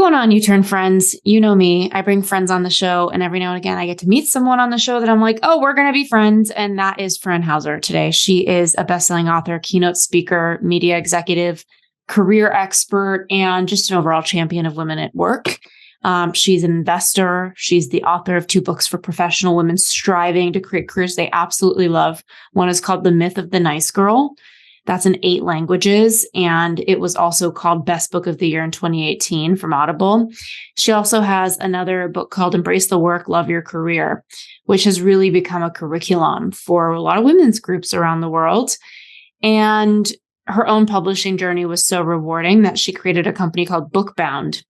going on, U-Turn friends? You know me. I bring friends on the show, and every now and again, I get to meet someone on the show that I'm like, oh, we're going to be friends. And that is Fran Hauser today. She is a best-selling author, keynote speaker, media executive, career expert, and just an overall champion of women at work. She's an investor. She's the author of 2 books for professional women striving to create careers they absolutely love. One is called The Myth of the Nice Girl. That's in 8 languages. And it was also called Best Book of the Year in 2018 from Audible. She also has another book called Embrace the Work, Love Your Career, which has really become a curriculum for a lot of women's groups around the world. And her own publishing journey was so rewarding that she created a company called Bookbound.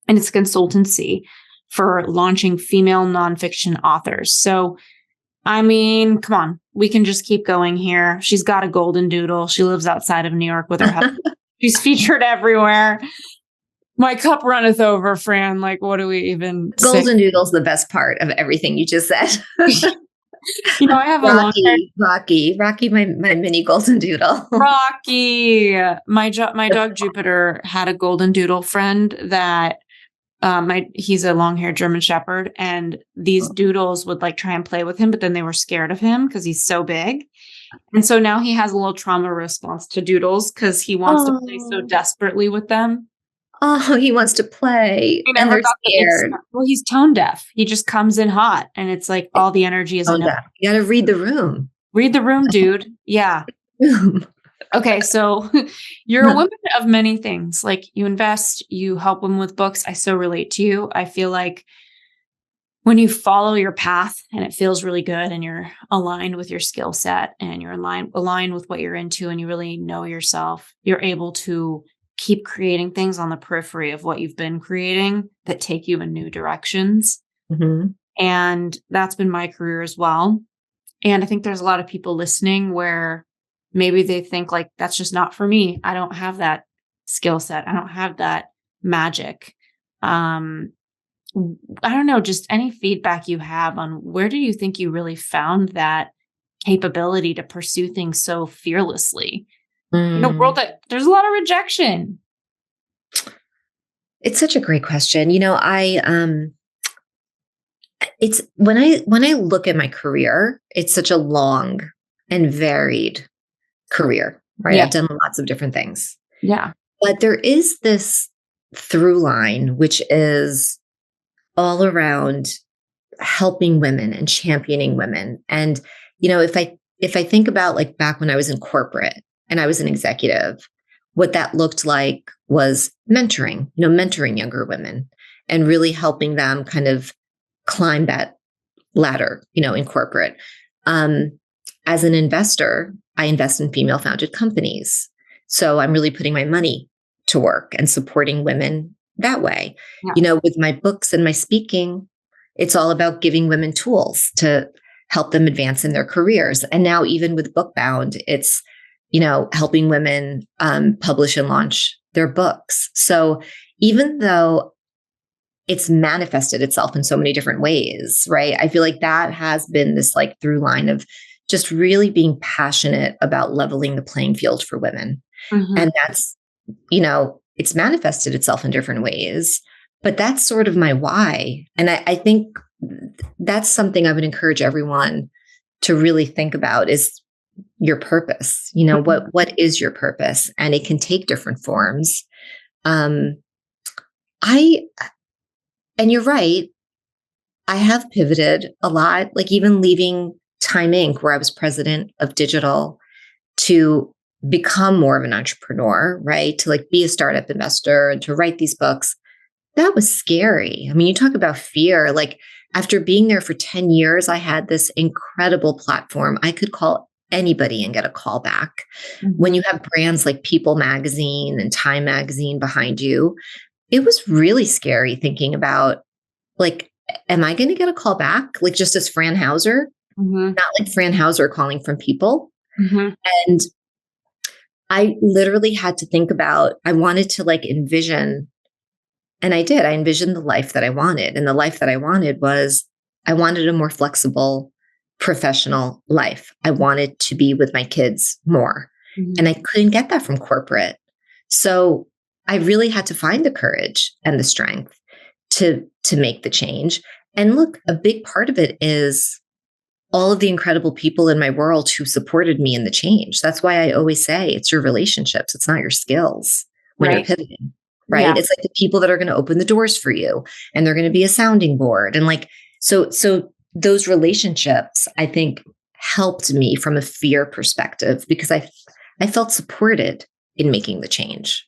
And it's a consultancy for launching female nonfiction authors. So, I mean, come on, we can just keep going here. She's got a golden doodle. She lives outside of New York with her husband. She's featured everywhere. My cup runneth over, Fran. Like, what do we even say? Golden doodle's the best part of everything you just said. I have Rocky, my mini golden doodle. Rocky. My dog Jupiter had a golden doodle friend that he's a long-haired German Shepherd, and these doodles would like try and play with him, but then they were scared of him because he's so big. And so now he has a little trauma response to doodles because he wants to play so desperately with them. Oh, he wants to play. And they're scared. Well, he's tone deaf. He just comes in hot, and it's like all the energy is in him. You got to read the room. Read the room, dude. Yeah. Okay, so you're a woman of many things. Like, you invest, you help women with books. I so relate to you. I feel like when you follow your path and it feels really good and you're aligned with your skill set and you're aligned with what you're into and you really know yourself, you're able to keep creating things on the periphery of what you've been creating that take you in new directions. Mm-hmm. And that's been my career as well. And I think there's a lot of people listening where maybe they think like, that's just not for me. I don't have that skill set. I don't have that magic. I don't know, just any feedback you have on where do you think you really found that capability to pursue things so fearlessly in a world that there's a lot of rejection? It's such a great question. It's when I look at my career, it's such a long and varied career, right? Yeah. I've done lots of different things. Yeah. But there is this through line, which is all around helping women and championing women. And, if I think about like back when I was in corporate and I was an executive, what that looked like was mentoring younger women and really helping them kind of climb that ladder, in corporate. As an investor, I invest in female-founded companies. So I'm really putting my money to work and supporting women that way. Yeah. With my books and my speaking, it's all about giving women tools to help them advance in their careers. And now even with Bookbound, it's, helping women publish and launch their books. So even though it's manifested itself in so many different ways, right? I feel like that has been this like through line of just really being passionate about leveling the playing field for women. Mm-hmm. And that's, it's manifested itself in different ways, but that's sort of my why. And I think that's something I would encourage everyone to really think about is your purpose. What is your purpose? And it can take different forms. And you're right. I have pivoted a lot, like even leaving Time Inc., where I was president of digital, to become more of an entrepreneur, right? To like be a startup investor and to write these books. That was scary. I mean, you talk about fear. Like after being there for 10 years, I had this incredible platform. I could call anybody and get a call back. Mm-hmm. When you have brands like People Magazine and Time Magazine behind you, it was really scary thinking about like, am I going to get a call back? Like just as Fran Hauser, not like Fran Hauser calling from People. Mm-hmm. And I literally had to think about, I wanted to like envision, and I did, I envisioned the life that I wanted. And the life that I wanted was, I wanted a more flexible professional life. I wanted to be with my kids more. Mm-hmm. And I couldn't get that from corporate. So I really had to find the courage and the strength to make the change. And look, a big part of it is all of the incredible people in my world who supported me in the change. That's why I always say it's your relationships, it's not your skills when you're Right. pivoting, Yeah. right? It's like the people that are going to open the doors for you, and they're going to be a sounding board. And like, so those relationships, I think, helped me from a fear perspective because I felt supported in making the change.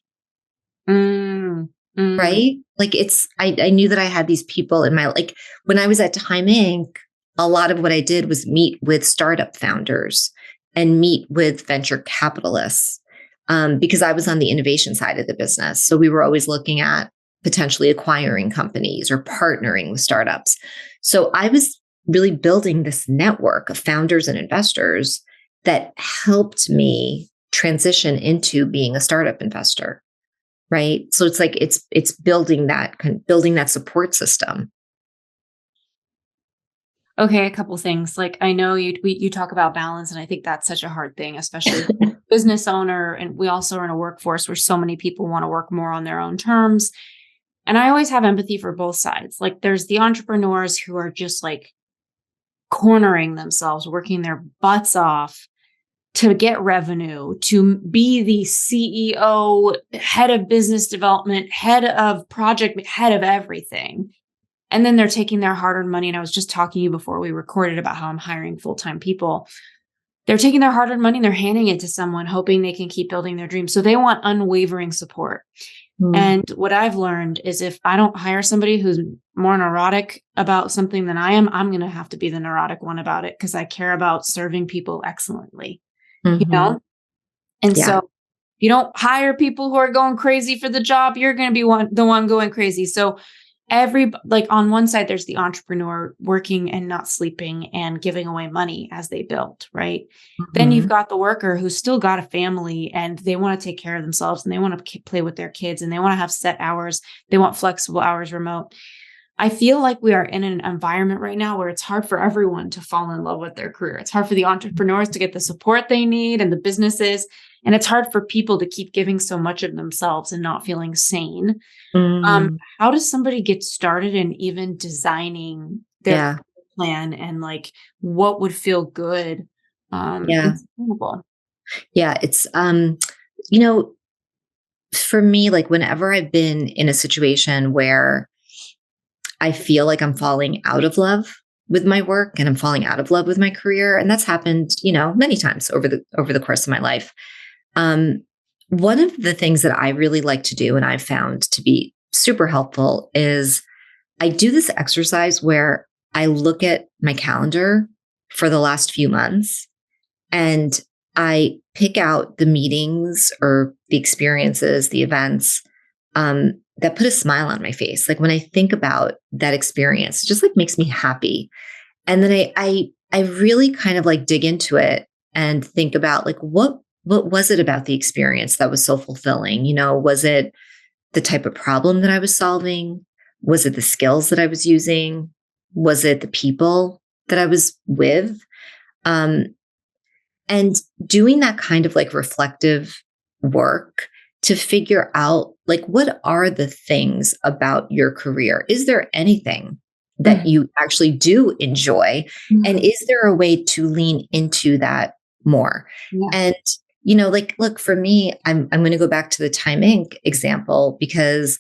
Mm, mm. Right? Like I knew that I had these people in my, like when I was at Time Inc., a lot of what I did was meet with startup founders and meet with venture capitalists, because I was on the innovation side of the business. So we were always looking at potentially acquiring companies or partnering with startups. So I was really building this network of founders and investors that helped me transition into being a startup investor. Right. So it's like it's building that support system. Okay, a couple things. Like I know you talk about balance, and I think that's such a hard thing, especially as a business owner. And we also are in a workforce where so many people want to work more on their own terms. And I always have empathy for both sides. Like there's the entrepreneurs who are just like cornering themselves, working their butts off to get revenue, to be the CEO, head of business development, head of project, head of everything. And then they're taking their hard-earned money. And I was just talking to you before we recorded about how I'm hiring full-time people. They're taking their hard-earned money and they're handing it to someone, hoping they can keep building their dreams. So they want unwavering support. And what I've learned is if I don't hire somebody who's more neurotic about something than I am, I'm going to have to be the neurotic one about it because I care about serving people excellently, you Mm-hmm. know? And Yeah. so you don't hire people who are going crazy for the job, you're going to be the one going crazy. So like on one side, there's the entrepreneur working and not sleeping and giving away money as they build, right? Then you've Mm-hmm. got the worker who's still got a family and they want to take care of themselves and they want to play with their kids and they want to have set hours. They want flexible hours remote. I feel like we are in an environment right now where it's hard for everyone to fall in love with their career. It's hard for the entrepreneurs to get the support they need and the businesses. And it's hard for people to keep giving so much of themselves and not feeling sane. Mm, How does somebody get started in even designing their yeah. plan and like what would feel good Yeah. and sustainable? Yeah. It's you know, for me, like whenever I've been in a situation where I feel like I'm falling out of love with my work and I'm falling out of love with my career, and that's happened, many times over the course of my life. Um, One of the things that I really like to do, and I've found to be super helpful, is I do this exercise where I look at my calendar for the last few months and I pick out the meetings or the experiences, the events that put a smile on my face. Like when I think about that experience, it just like makes me happy. And then I really kind of like dig into it and think about like what was it about the experience that was so fulfilling? Was it the type of problem that I was solving? Was it the skills that I was using? Was it the people that I was with? Um, and doing that kind of like reflective work to figure out like what are the things about your career? Is there anything that Mhm. you actually do enjoy? And Mhm. is there a way to lean into that more? Yeah. And like look, for me, I'm going to go back to the Time Inc. example because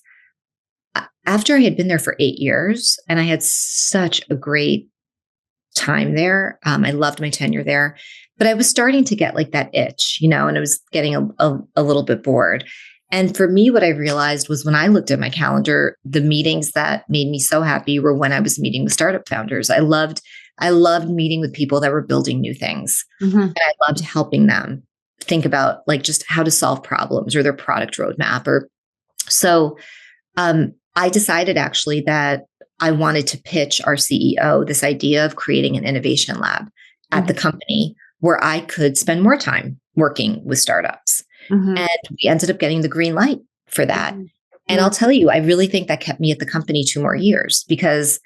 after I had been there for 8 years and I had such a great time there. I loved my tenure there, but I was starting to get like that itch, and I was getting a little bit bored. And for me, what I realized was when I looked at my calendar, the meetings that made me so happy were when I was meeting with startup founders. I loved meeting with people that were building new things. Mhm. And I loved helping them think about like just how to solve problems or their product roadmap. Or so I decided actually that I wanted to pitch our CEO this idea of creating an innovation lab at the Mhm. company where I could spend more time working with startups. Mhm. And we ended up getting the green light for that. Mhm. And I'll Mhm. tell you, I really think that kept me at the company 2 more years because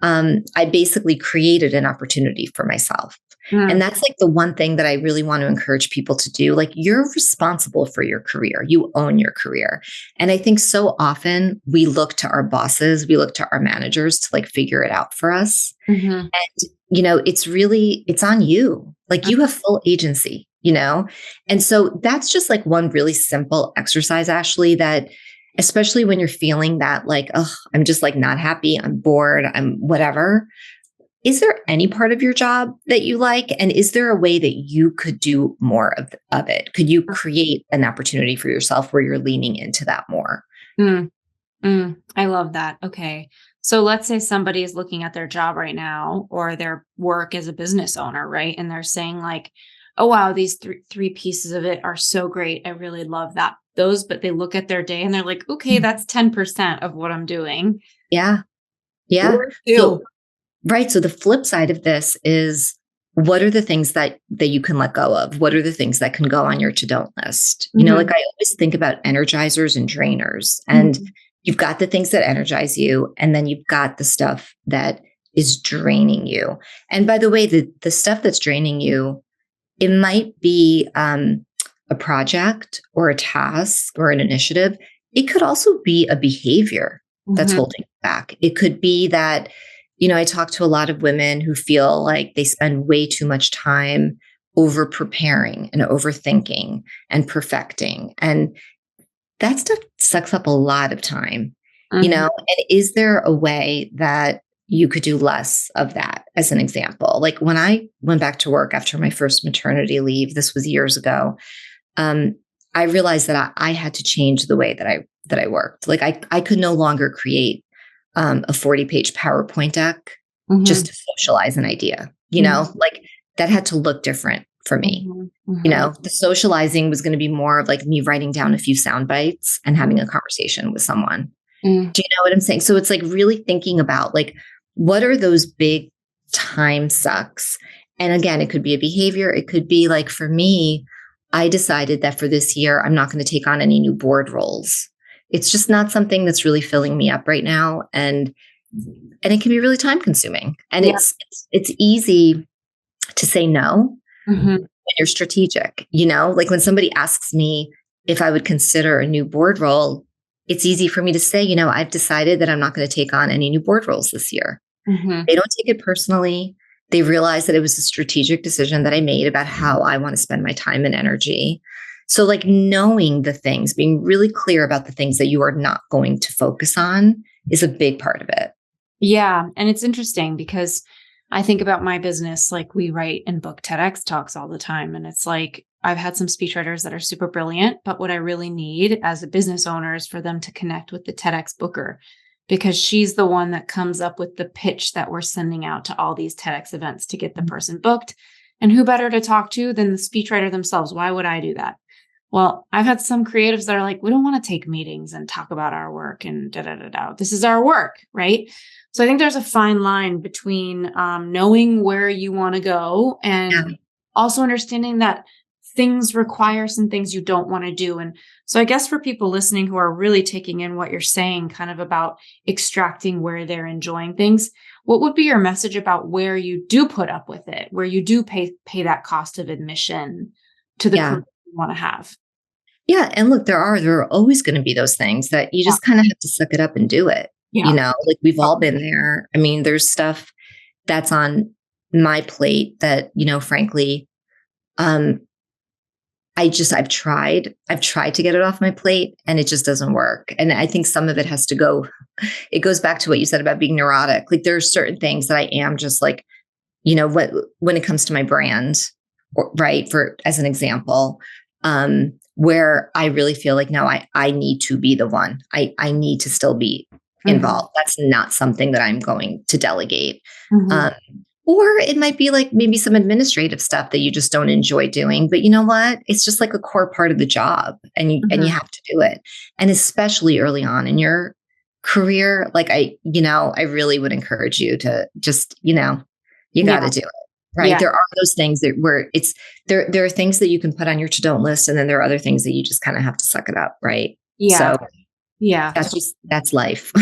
I basically created an opportunity for myself. And that's like the one thing that I really want to encourage people to do. Like, you're responsible for your career. You own your career. And I think so often we look to our bosses, we look to our managers to like figure it out for us. Mm-hmm. And, it's on you. Like, you have full agency, And so that's just like one really simple exercise, Ashley, that especially when you're feeling that like, oh, I'm just like not happy, I'm bored, I'm whatever. Is there any part of your job that you like? And is there a way that you could do more of it? Could you create an opportunity for yourself where you're leaning into that more? I love that. Okay. So let's say somebody is looking at their job right now or their work as a business owner, right? And they're saying like, oh, wow, these three pieces of it are so great. I really love those, but they look at their day and they're like, okay, that's 10% of what I'm doing. Yeah. Yeah. So, right. So the flip side of this is, what are the things that you can let go of? What are the things that can go on your to-don't list? Like, I always think about energizers and drainers, and you've got the things that energize you, and then you've got the stuff that is draining you. And by the way, the stuff that's draining you, it might be a project or a task or an initiative. It could also be a behavior that's holding you back. It could be that, I talk to a lot of women who feel like they spend way too much time over preparing and overthinking and perfecting. And that stuff sucks up a lot of time, and is there a way that you could do less of that? As an example, like when I went back to work after my first maternity leave, this was years ago, I realized that I had to change the way that I worked. Like, I could no longer create a 40-page PowerPoint deck just to socialize an idea, like that had to look different for me. The socializing was going to be more of like me writing down a few sound bites and having a conversation with someone. Do you know what I'm saying? So it's like really thinking about like, what are those big time sucks? And again, it could be a behavior. It could be like, for me, I decided that for this year, I'm not going to take on any new board roles. It's just not something that's really filling me up right now. And it can be really time consuming. And it's easy to say no when you're strategic, like when somebody asks me if I would consider a new board role, it's easy for me to say, I've decided that I'm not going to take on any new board roles this year. They don't take it personally. They realize that it was a strategic decision that I made about how I want to spend my time and energy. So like, knowing the things, being really clear about the things that you are not going to focus on is a big part of it. Yeah. And it's interesting because I think about my business, like we write and book TEDx talks all the time. And it's like, I've had some speechwriters that are super brilliant, but what I really need as a business owner is for them to connect with the TEDx booker, because she's the one that comes up with the pitch that we're sending out to all these TEDx events to get the person booked. And who better to talk to than the speechwriter themselves? Why would I do that? Well, I've had some creatives that are like, we don't want to take meetings and talk about our work and da-da-da-da. This is our work, right? So I think there's a fine line between knowing where you want to go and also understanding that things require some things you don't want to do. And so I guess for people listening who are really taking in what you're saying, kind of about extracting where they're enjoying things, what would be your message about where you do put up with it, where you do pay that cost of admission to the career you want to have? Yeah. And look, there are always going to be those things that you just kind of have to suck it up and do it. Like we've all been there. I mean, there's stuff that's on my plate that, frankly, I've tried to get it off my plate and it just doesn't work. And I think some of it has to go, it goes back to what you said about being neurotic. Like, there are certain things that I am just like, when it comes to my brand, right. As an example, where I really feel like, no, I need to be the one. I need to still be involved. That's not something that I'm going to delegate. Or it might be like maybe some administrative stuff that you just don't enjoy doing. But you know what? It's just like a core part of the job, and you have to do it. And especially early on in your career, like I really would encourage you to just, you got to do it. Right. Yeah. There are those things where there are things that you can put on your to-don't list. And then there are other things that you just kind of have to suck it up. Right. Yeah. So that's life.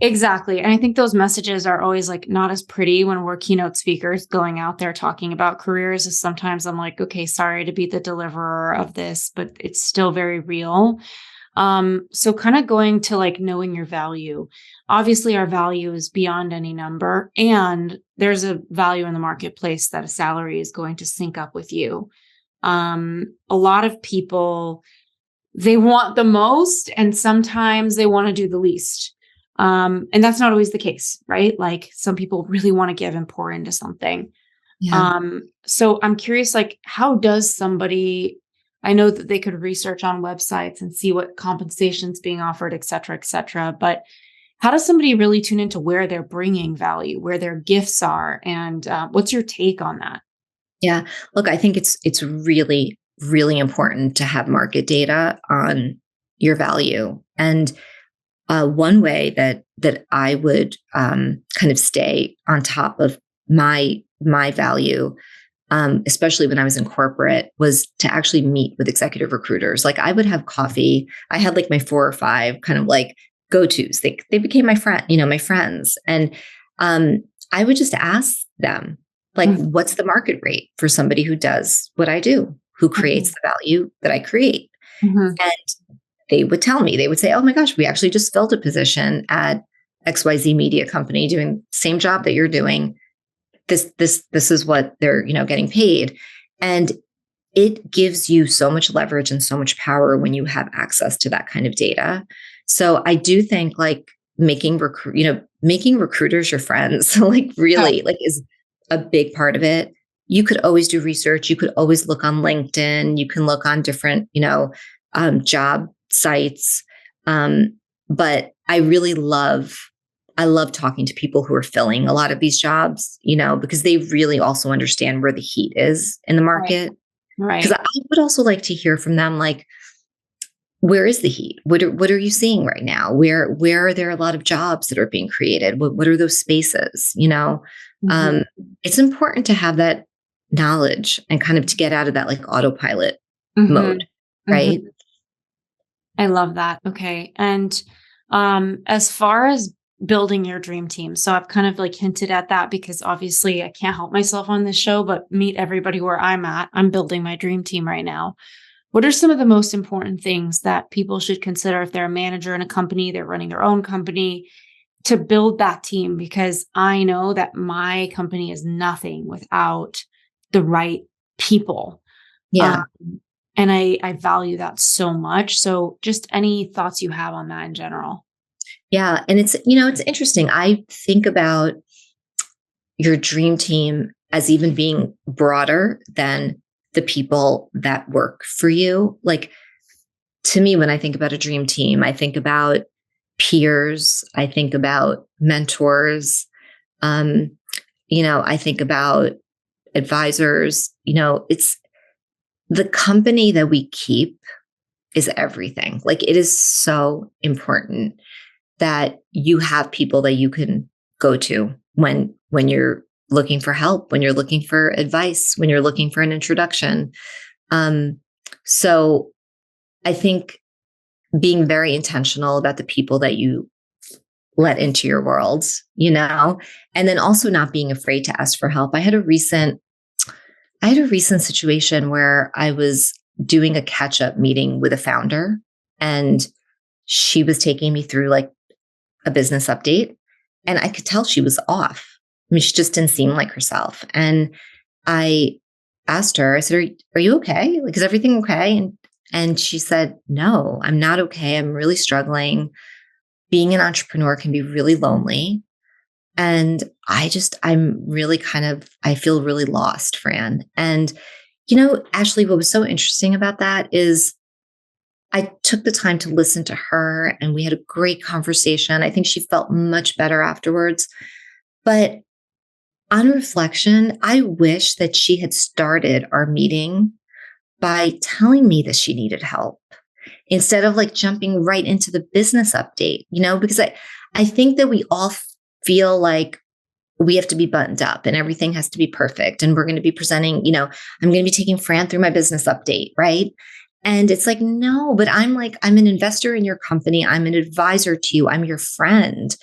Exactly. And I think those messages are always like not as pretty when we're keynote speakers going out there talking about careers. Sometimes I'm like, okay, sorry to be the deliverer of this, but it's still very real. So kind of going to like knowing your value. Obviously, our value is beyond any number, and there's a value in the marketplace that a salary is going to sync up with you. A lot of people, they want the most, and sometimes they want to do the least. And that's not always the case, right? Like some people really want to give and pour into something. Yeah. So I'm curious, like, how does somebody, I know that they could research on websites and see what compensation's being offered, et cetera, but how does somebody really tune into where they're bringing value, where their gifts are? And what's your take on that? Yeah. Look, I think it's really, really important to have market data on your value. And one way that I would kind of stay on top of my value, especially when I was in corporate, was to actually meet with executive recruiters. Like I would have coffee. I had like my 4 or 5 kind of like go-tos. They became my friend, my friends. And I would just ask them, like, Mhm. what's the market rate for somebody who does what I do, who creates Mhm. the value that I create? Mhm. And they would tell me, they would say, oh my gosh, we actually just filled a position at XYZ media company doing the same job that you're doing. This is what they're, getting paid. And it gives you so much leverage and so much power when you have access to that kind of data. So I do think like making recruiters your friends, like Yeah. really like is a big part of it. You could always do research. You could always look on LinkedIn. You can look on different, job sites. But I love talking to people who are filling a lot of these jobs, because they really also understand where the heat is in the Right. market. Because Right. I would also like to hear from them, like, where is the heat? What are you seeing right now? Where are there a lot of jobs that are being created? What are those spaces? Mhm. It's important to have that knowledge and kind of to get out of that like autopilot mode, Mhm. right? Mhm. I love that. Okay. And as far as building your dream team, so I've kind of like hinted at that because obviously I can't help myself on this show, but meet everybody where I'm at. I'm building my dream team right now. What are some of the most important things that people should consider if they're a manager in a company, they're running their own company, to build that team? Because I know that my company is nothing without the right people. Um, Yeah. and I value that so much. So just any thoughts you have on that in general? Yeah. And it's interesting. I think about your dream team as even being broader than the people that work for you. Like to me, when I think about a dream team, I think about peers, I think about mentors, um, I think about advisors. It's the company that we keep is everything. Like it is so important that you have people that you can go to when you're looking for help, when you're looking for advice, when you're looking for an introduction. Um, so I think being very intentional about the people that you let into your world, and then also not being afraid to ask for help. I had a recent situation where I was doing a catch up meeting with a founder, and she was taking me through like a business update, and I could tell she was off. I mean, she just didn't seem like herself. And I asked her, I said, are you okay? Like, is everything okay? And she said, no, I'm not okay. I'm really struggling. Being an entrepreneur can be really lonely. And I'm really I feel really lost, Fran. And, Ashley, what was so interesting about that is I took the time to listen to her and we had a great conversation. I think she felt much better afterwards. But on reflection, I wish that she had started our meeting by telling me that she needed help instead of like jumping right into the business update, because I think that we all feel like we have to be buttoned up and everything has to be perfect. And we're going to be presenting, I'm going to be taking Fran through my business update, right? And it's like, no, but I'm an investor in your company. I'm an advisor to you. I'm your friend.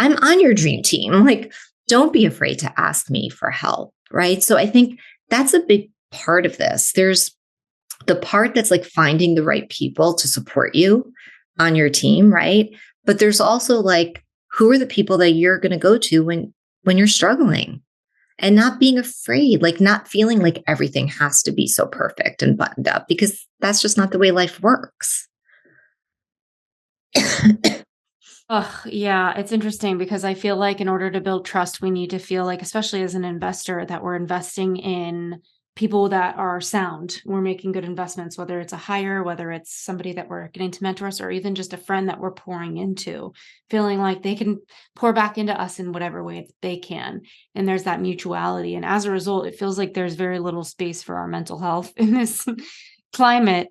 I'm on your dream team. Like, don't be afraid to ask me for help. Right. So I think that's a big part of this. There's the part that's like finding the right people to support you on your team. Right. But there's also like, who are the people that you're going to go to when you're struggling, and not being afraid, like not feeling like everything has to be so perfect and buttoned up, because that's just not the way life works. Oh, yeah, it's interesting because I feel like in order to build trust, we need to feel like, especially as an investor, that we're investing in people that are sound. We're making good investments, whether it's a hire, whether it's somebody that we're getting to mentor us, or even just a friend that we're pouring into, feeling like they can pour back into us in whatever way they can. And there's that mutuality. And as a result, it feels like there's very little space for our mental health in this climate.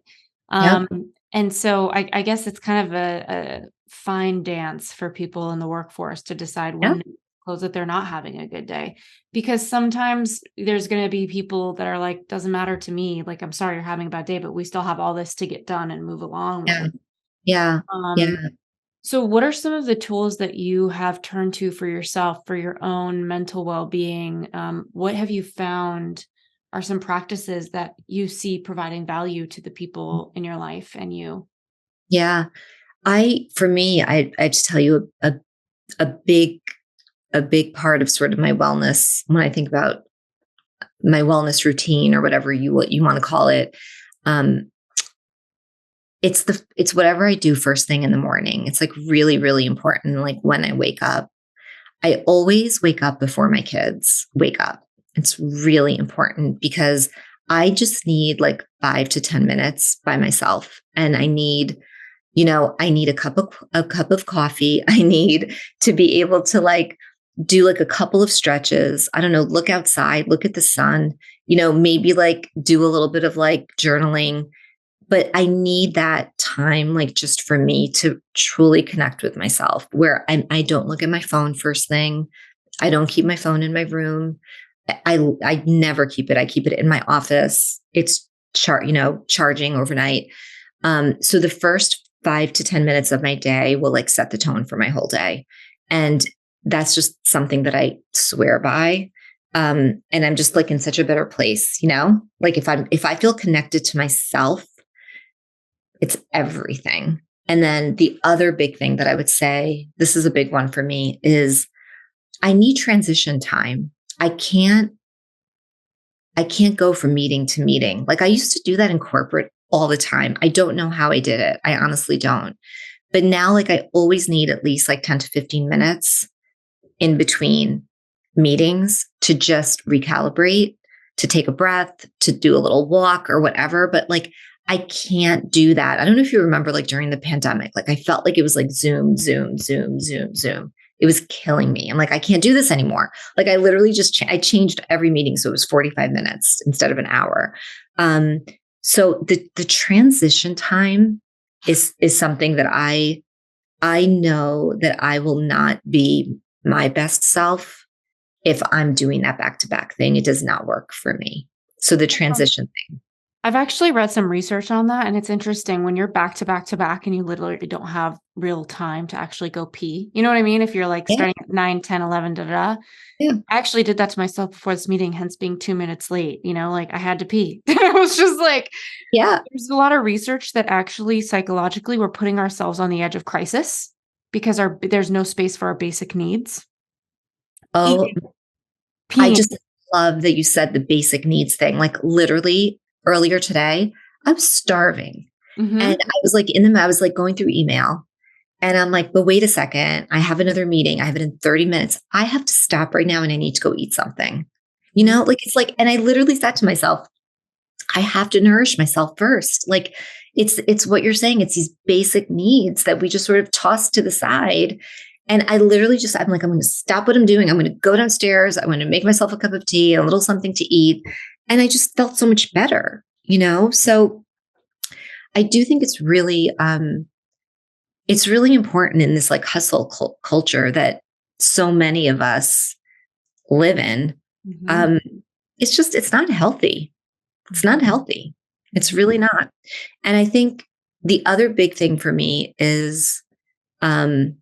Yep. Um, and so I guess it's kind of a fine dance for people in the workforce to decide when Yep. to close that they're not having a good day. Because sometimes there's going to be people that are like, doesn't matter to me. Like, I'm sorry you're having a bad day, but we still have all this to get done and move along Yeah. with. Yeah. Um, Yeah. so what are some of the tools that you have turned to for yourself, for your own mental well-being? What have you found are some practices that you see providing value to the people in your life and you? Yeah. For me, I just tell you a big, a big part of sort of my wellness, when I think about my wellness routine, or whatever what you want to call it. Um, it's whatever I do first thing in the morning. It's like really, really important. Like when I wake up, I always wake up before my kids wake up. It's really important because I just need like 5 to 10 minutes by myself. And I need a cup of coffee. I need to be able to like do like a couple of stretches. I don't know, look outside, look at the sun, maybe like do a little bit of like journaling. But I need that time, like just for me to truly connect with myself, where I don't look at my phone first thing. I don't keep my phone in my room. I never keep it. I keep it in my office. It's charging overnight. So the first 5 to 10 minutes of my day will like set the tone for my whole day. And that's just something that I swear by. And I'm just like in such a better place, like if I feel connected to myself, it's everything. And then the other big thing that I would say, this is a big one for me, is I need transition time. I can't I can't go from meeting to meeting. Like I used to do that in corporate all the time. I don't know how I did it. I honestly don't. But now, like, I always need at least like 10 to 15 minutes in between meetings to just recalibrate, to take a breath, to do a little walk or whatever. But like, I can't do that. I don't know if you remember, like during the pandemic, like I felt like it was like Zoom, Zoom, Zoom, Zoom, Zoom. It was killing me. I'm like, I can't do this anymore. Like I literally just, I changed every meeting. So it was 45 minutes instead of an hour. Um, so the transition time is something that I know that I will not be my best self if I'm doing that back to back thing. It does not work for me. So the transition thing. I've actually read some research on that, and it's interesting when you're back to back to back and you literally don't have real time to actually go pee. You know what I mean? If you're like Yeah. starting at 9, 10, 11, da, da, da. Yeah. I actually did that to myself before this meeting, hence being 2 minutes late. Like I had to pee. It was just like, Yeah. there's a lot of research that actually psychologically we're putting ourselves on the edge of crisis because there's no space for our basic needs. Oh, Eating, I peeing. just love that you said the basic needs thing. Like literally earlier today, I was starving. And Mhm. I was like I was like going through email, and I'm like, but wait a second, I have another meeting. I have it in 30 minutes. I have to stop right now and I need to go eat something. Like it's like, and I literally said to myself, I have to nourish myself first. Like it's what you're saying. It's these basic needs that we just sort of toss to the side. And I literally I'm like, I'm going to stop what I'm doing. I'm going to go downstairs. I'm going to make myself a cup of tea, a little something to eat. And I just felt so much better. So I do think it's really important in this like hustle culture that so many of us live in. Mhm. Um, it's not healthy. It's not healthy. It's Mhm. really not. And I think the other big thing for me is um,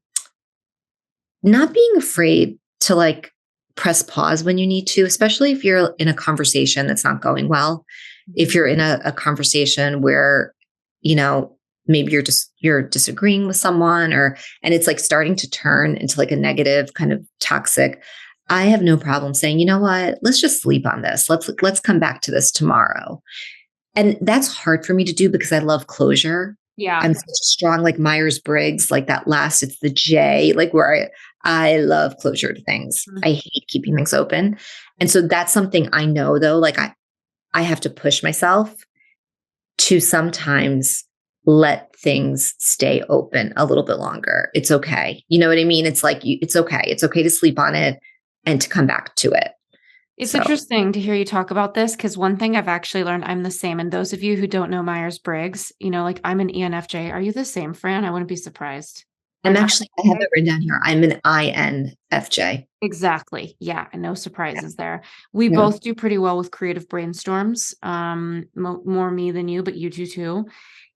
not being afraid to like press pause when you need to, especially if you're in a conversation that's not going well. If you're in a conversation where, you know, maybe you're disagreeing with someone and it's like starting to turn into like a negative kind of toxic. I have no problem saying, you know what, let's just sleep on this. Let's come back to this tomorrow. And that's hard for me to do because I love closure. Yeah. I'm such a strong like Myers-Briggs, like that last, it's the J, like where I love closure to things. Mhm. I hate keeping things open. And so that's something I know though, like I have to push myself to sometimes let things stay open a little bit longer. It's okay. You know what I mean? It's like, it's okay. It's okay to sleep on it and to come back to it. It's So interesting to hear you talk about this because one thing I've actually learned, I'm the same. And those of you who don't know Myers-Briggs, like I'm an ENFJ. Are you the same, Fran? I wouldn't be surprised. I'm An actually, I have INFJ? it written down here. I'm an INFJ. Exactly. Yeah. And no surprises there. We Yeah. both do pretty well with creative brainstorms. More me than you, but you do too.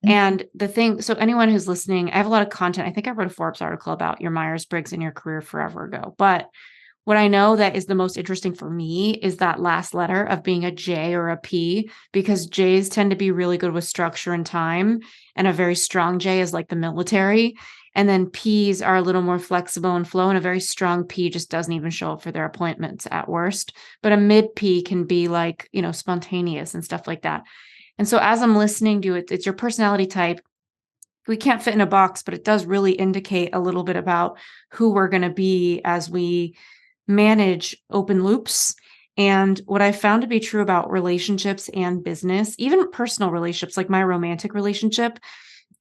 And the thing, so anyone who's listening, I have a lot of content. I think I wrote a Forbes article about your Myers-Briggs in your career forever ago. But what I know that is the most interesting for me is that last letter of being a J or a P, because J's tend to be really good with structure and time. And a very strong J is like the military. And then P's are a little more flexible and flow. And a very strong P just doesn't even show up for their appointments at worst. But a mid P can be like, spontaneous and stuff like that. And so as I'm listening to it, it's your personality type. We can't fit in a box, but it does really indicate a little bit about who we're going to be as we manage open loops. And what I found to be true about relationships and business, even personal relationships, like my romantic relationship,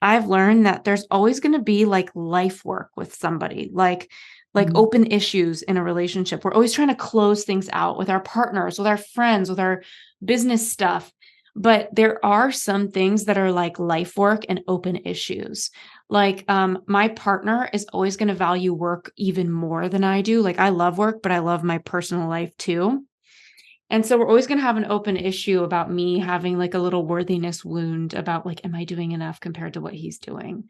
I've learned that there's always going to be like life work with somebody, like Mhm. open issues in a relationship. We're always trying to close things out with our partners, with our friends, with our business stuff. But there are some things that are like life work and open issues. Like my partner is always going to value work even more than I do. Like I love work, but I love my personal life too. And so we're always going to have an open issue about me having like a little worthiness wound about like, am I doing enough compared to what he's doing?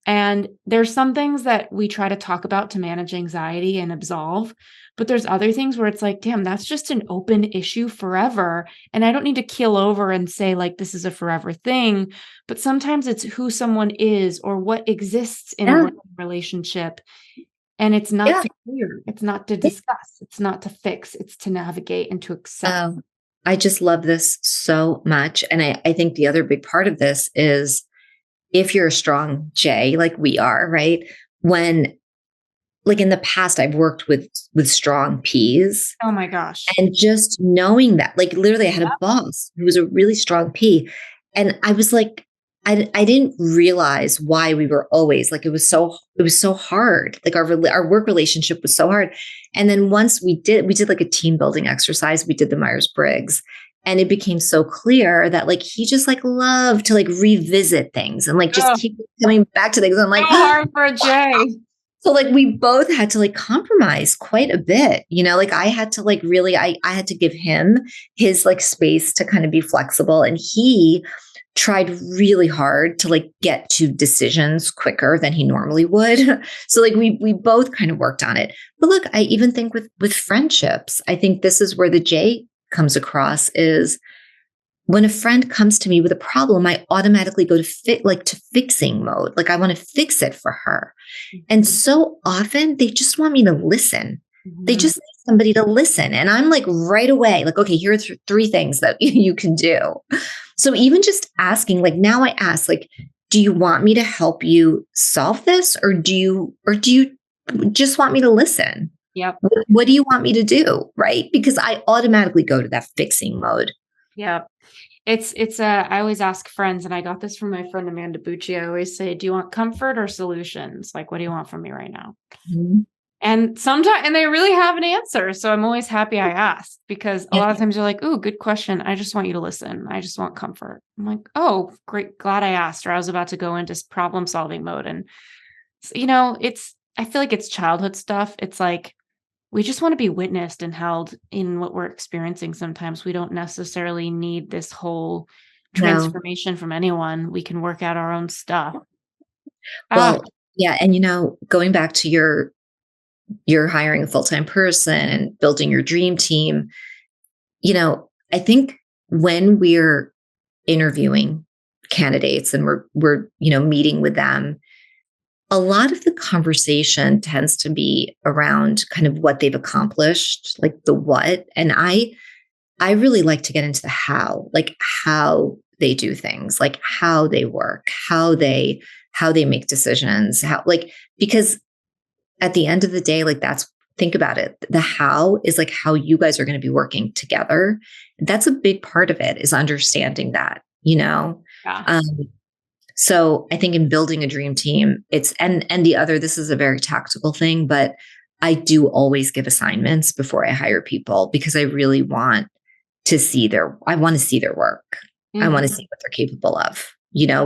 And there's some things that we try to talk about to manage anxiety and absolve, but there's other things where it's like, damn, that's just an open issue forever. And I don't need to keel over and say like, this is a forever thing, but sometimes it's who someone is or what exists in a Yeah. relationship. And it's not Yeah. to clear, it's not to discuss, it's not to fix, it's to navigate and to accept. Um, I just love this so much. And I think the other big part of this is if you're a strong J, like we are, right? When like in the past, I've worked with strong Ps Oh my gosh. and just knowing that, like literally I had a boss who was a really strong P. And I was like, I didn't realize why we were always like, it was so hard. Like our work relationship was so hard. And then once we did like a team building exercise, we did the Myers-Briggs, and it became so clear that like, he just like loved to like revisit things and like just Oh, keep coming back to things. I'm so like, hard for a J. so like we both had to like compromise quite a bit, like I had to like really, I had to give him his like space to kind of be flexible. And he tried really hard to like get to decisions quicker than he normally would. So like we both kind of worked on it. But look, I even think with friendships, I think this is where the J comes across is when a friend comes to me with a problem, I automatically go to to fixing mode. Like I want to fix it for her. And so often they just want me to listen. They Mhm. just need somebody to listen. And I'm like right away, like, okay, here are three things that you can do. So even just asking, like now I ask, like, do you want me to help you solve this? Or do you just want me to listen? Yep. What do you want me to do? Right. Because I automatically go to that fixing mode. Yep. I always ask friends, and I got this from my friend Amanda Bucci. I always say, do you want comfort or solutions? Like, what do you want from me right now? Mhm. And they really have an answer. So I'm always happy I asked because a Yeah. lot of times you're like, ooh, good question. I just want you to listen. I just want comfort. I'm like, oh, great. Glad I asked, or I was about to go into problem solving mode. And, I feel like it's childhood stuff. It's like, we just want to be witnessed and held in what we're experiencing. Sometimes we don't necessarily need this whole No. transformation from anyone. We can work out our own stuff. Ah, Well, yeah. And going back to you're hiring a full-time person and building your dream team, I think when we're interviewing candidates and we're meeting with them, a lot of the conversation tends to be around kind of what they've accomplished, like the what. And I really like to get into the how, like how they do things, like how they work, how they make decisions, because at the end of the day, like think about it. The how is like how you guys are going to be working together. That's a big part of it, is understanding that, Yeah. Um, so I think in building a dream team, and the other, this is a very tactical thing, but I do always give assignments before I hire people, because I really want to see I want to see their work. I want to see what they're capable of,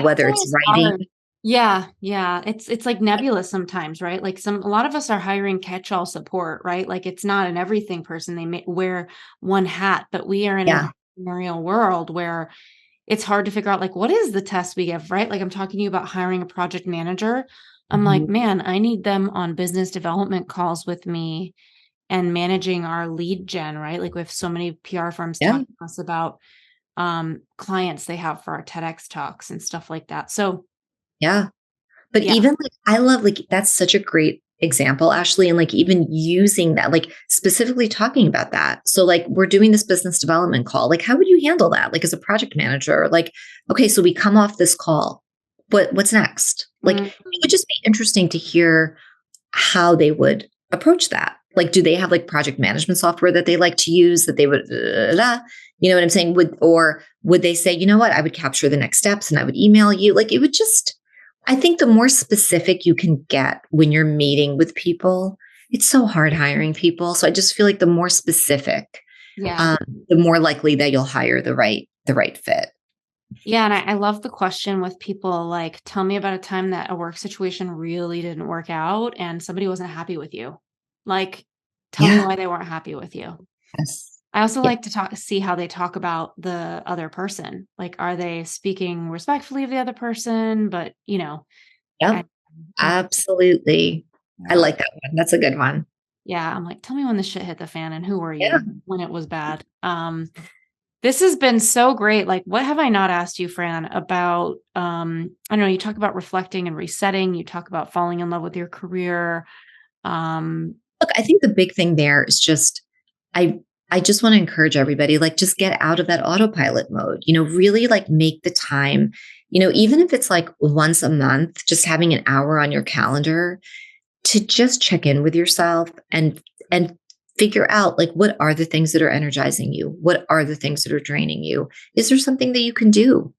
whether it's writing. Hard. Yeah. Yeah. It's like nebulous sometimes, right? Like a lot of us are hiring catch-all support, right? Like it's not an everything person. They may wear one hat, but we are in Yeah. an entrepreneurial world where it's hard to figure out, like, what is the test we give, right? Like I'm talking to you about hiring a project manager. I'm like, Mhm. man, I need them on business development calls with me and managing our lead gen, right? Like we have so many PR firms Yeah. talking to us about clients they have for our TEDx talks and stuff like that. So Yeah. But yeah. even like, I love, like, that's such a great example, Ashley. And like, even using that, like specifically talking about that. So like, we're doing this business development call. Like, how would you handle that? Like as a project manager, like, okay, so we come off this call. What's next? Like, it would just be interesting to hear how they would approach that. Like, do they have like project management software that they like to use that they would, you know what I'm saying? Or would they say, you know what, I would capture the next steps and I would email you? Like, it would just, I think the more specific you can get when you're meeting with people, it's so hard hiring people. So I just feel like the more specific, Yeah. the more likely that you'll hire the right fit. Yeah. And I love the question with people like, tell me about a time that a work situation really didn't work out and somebody wasn't happy with you. Like, tell me Yeah. why they weren't happy with you. Yes. I also Yeah. like to see how they talk about the other person. Like, are they speaking respectfully of the other person? But, Yep. I, and Absolutely. I yeah, like that one. That's a good one. yeah. I'm like, tell me when the shit hit the fan and who were Yeah. you when it was bad? This has been so great. Like, what have I not asked you, Fran, about, I don't know, you talk about reflecting and resetting. You talk about falling in love with your career. Um, Look, I think the big thing there is just, I I just want to encourage everybody, like, just get out of that autopilot mode. Really like make the time, even if it's like once a month, just having an hour on your calendar to just check in with yourself and figure out, like, what are the things that are energizing you? What are the things that are draining you? Is there something that you can do,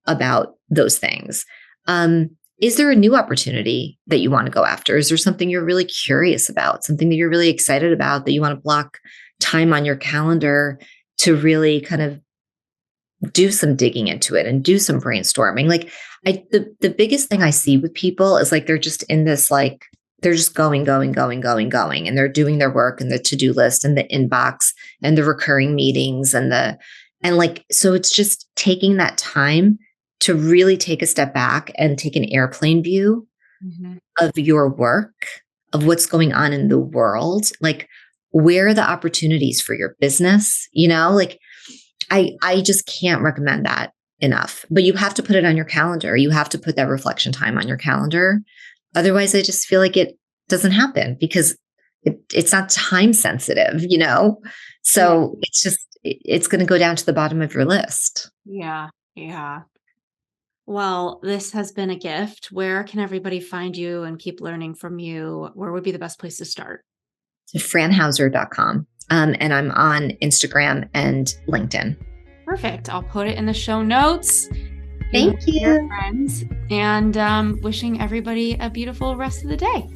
about those things? Um, is there a new opportunity that you want to go after? Is there something you're really curious about, something that you're really excited about that you want to block time on your calendar to really kind of do some digging into it and do some brainstorming? Like, the biggest thing I see with people is like they're just in this, like, they're just going, going, going, going, going, and they're doing their work and the to-do list and the inbox and the recurring meetings and like, so it's just taking that time to really take a step back and take an airplane view mhm. of your work, of what's going on in the world. Like, where are the opportunities for your business? Like, I just can't recommend that enough. But you have to put it on your calendar. You have to put that reflection time on your calendar. Otherwise, I just feel like it doesn't happen because it's not time sensitive. Yeah. So it's going to go down to the bottom of your list. Yeah. Yeah. Well, this has been a gift. Where can everybody find you and keep learning from you? Where would be the best place to start? So franhauser.com. And I'm on Instagram and LinkedIn. Perfect. I'll put it in the show notes. You Thank have your you. friends and wishing everybody a beautiful rest of the day.